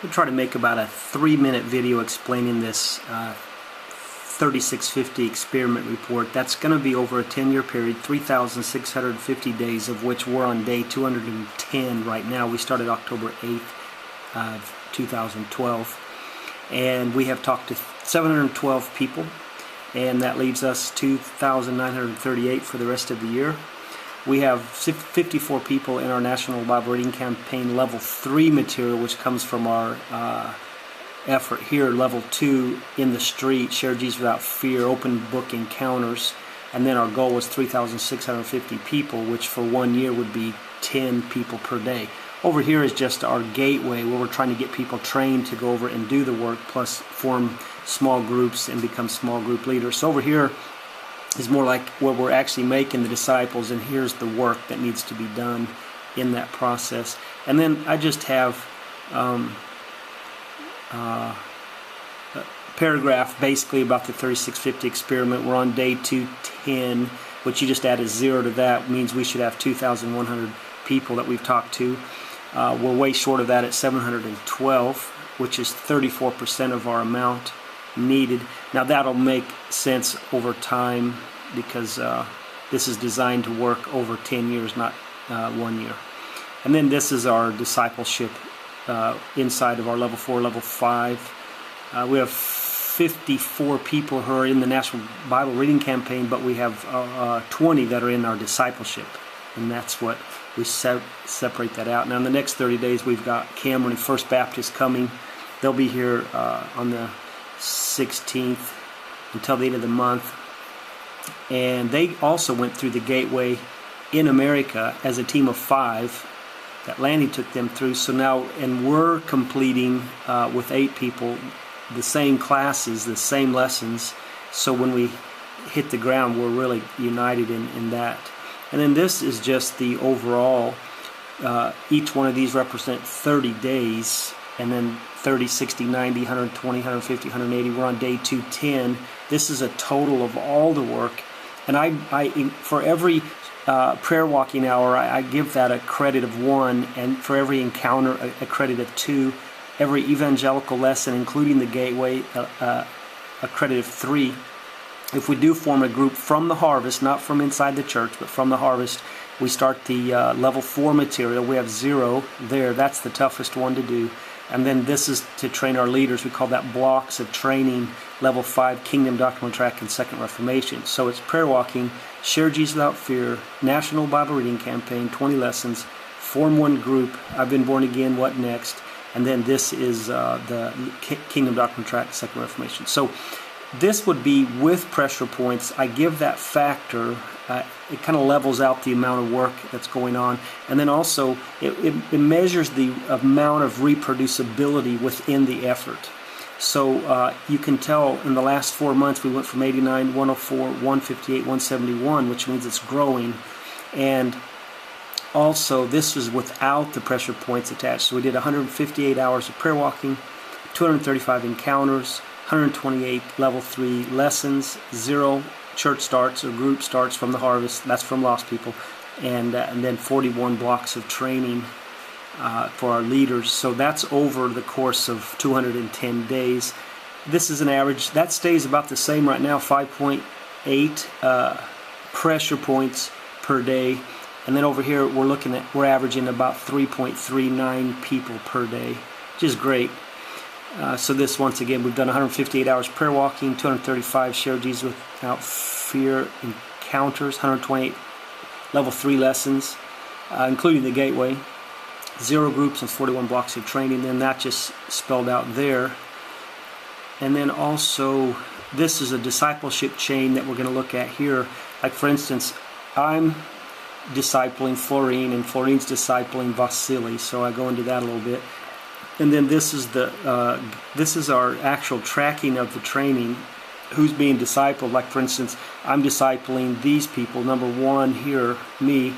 We'll try to make about a 3-minute video explaining this 3650 experiment report. That's going to be over a 10-year period, 3,650 days, of which we're on day 210 right now. We started October 8th of 2012, and we have talked to 712 people, and that leaves us 2,938 for the rest of the year. We have 54 people in our National Bible Reading Campaign Level 3 material, which comes from our effort here, Level 2, in the street, Share Jesus Without Fear, open book encounters. And then our goal was 3,650 people, which for 1 year would be 10 people per day. Over here is just our gateway, where we're trying to get people trained to go over and do the work, plus form small groups and become small group leaders. So over here is more like where we're actually making the disciples, and here's the work that needs to be done in that process. And then I just have a paragraph basically about the 3650 experiment. We're on day 210, which you just add a 0 to that means we should have 2,100 people that we've talked to. We're way short of that at 712, which is 34% of our amount needed. Now that'll make sense over time, because this is designed to work over 10 years, not 1 year. And then this is our discipleship inside of our Level 4, Level 5. We have 54 people who are in the National Bible Reading Campaign, but we have 20 that are in our discipleship, and that's what we separate that out. Now in the next 30 days we've got Cameron and First Baptist coming. They'll be here on the 16th until the end of the month, and they also went through the Gateway in America as a team of 5 that Lanny took them through. So now, and we're completing with 8 people the same classes, the same lessons, so when we hit the ground we're really united in that. And then this is just the overall. Each one of these represent 30 days, and then 30, 60, 90, 120, 150, 180. We're on day 210. This is a total of all the work. And I for every prayer walking hour, I give that a credit of 1, and for every encounter, a credit of 2. Every evangelical lesson, including the Gateway, a credit of 3. If we do form a group from the harvest, not from inside the church, but from the harvest, we start the Level 4 material. We have 0 there. That's the toughest one to do. And then this is to train our leaders. We call that blocks of training, Level 5, Kingdom, Doctrinal Track, and Second Reformation. So it's prayer walking, Share Jesus Without Fear, National Bible Reading Campaign, 20 lessons, form one group, I've Been Born Again, What Next? And then this is the Kingdom, Doctrinal Track, Second Reformation. So this would be with pressure points. I give that factor. It kind of levels out the amount of work that's going on. And then also it measures the amount of reproducibility within the effort. So you can tell in the last 4 months we went from 89, 104, 158, 171, which means it's growing. And also this is without the pressure points attached. So we did 158 hours of prayer walking, 235 encounters, 128 Level 3 lessons, 0 church starts or group starts from the harvest, that's from lost people, and then 41 blocks of training for our leaders. So that's over the course of 210 days. This is an average. That stays about the same right now, 5.8 pressure points per day. And then over here we're averaging about 3.39 people per day, which is great. So this, once again, we've done 158 hours prayer walking, 235 Share Jesus Without Fear encounters, 128 Level 3 lessons, including the Gateway, 0 groups and 41 blocks of training. Then that just spelled out there. And then also this is a discipleship chain that we're going to look at here. Like for instance, I'm discipling Florine, and Florine's discipling Vasily, so I go into that a little bit. And then this is our actual tracking of the training, who's being discipled. Like for instance, I'm discipling these people. Number 1 here, me,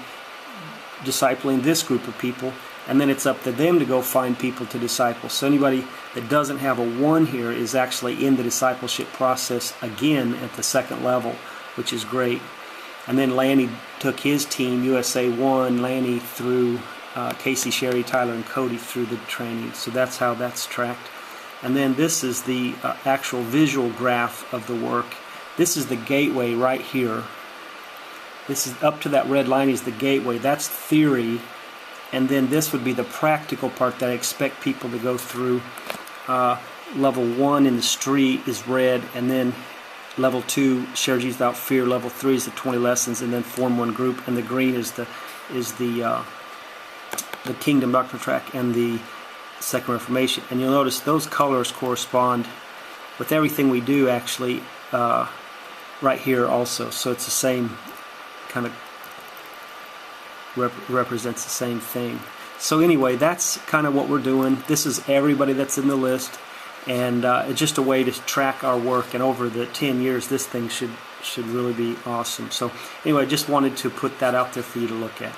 discipling this group of people, and then it's up to them to go find people to disciple. So anybody that doesn't have a 1 here is actually in the discipleship process again at the 2nd level, which is great. And then Lanny took his team, USA 1, Lanny, through Casey, Sherry, Tyler, and Cody through the training. So that's how that's tracked. And then this is the actual visual graph of the work. This is the gateway right here. This is up to that red line is the gateway. That's theory. And then this would be the practical part that I expect people to go through. Level 1 in the street is red, and then level 2, Share Jesus Without Fear. Level 3 is the 20 lessons, and then form one group. And the green is the Kingdom Doctrine track and the Second Reformation. And you'll notice those colors correspond with everything we do actually right here also. So it's the same kind of represents the same thing. So anyway, that's kind of what we're doing. This is everybody that's in the list, and it's just a way to track our work. And over the 10 years, this thing should really be awesome. So anyway, I just wanted to put that out there for you to look at.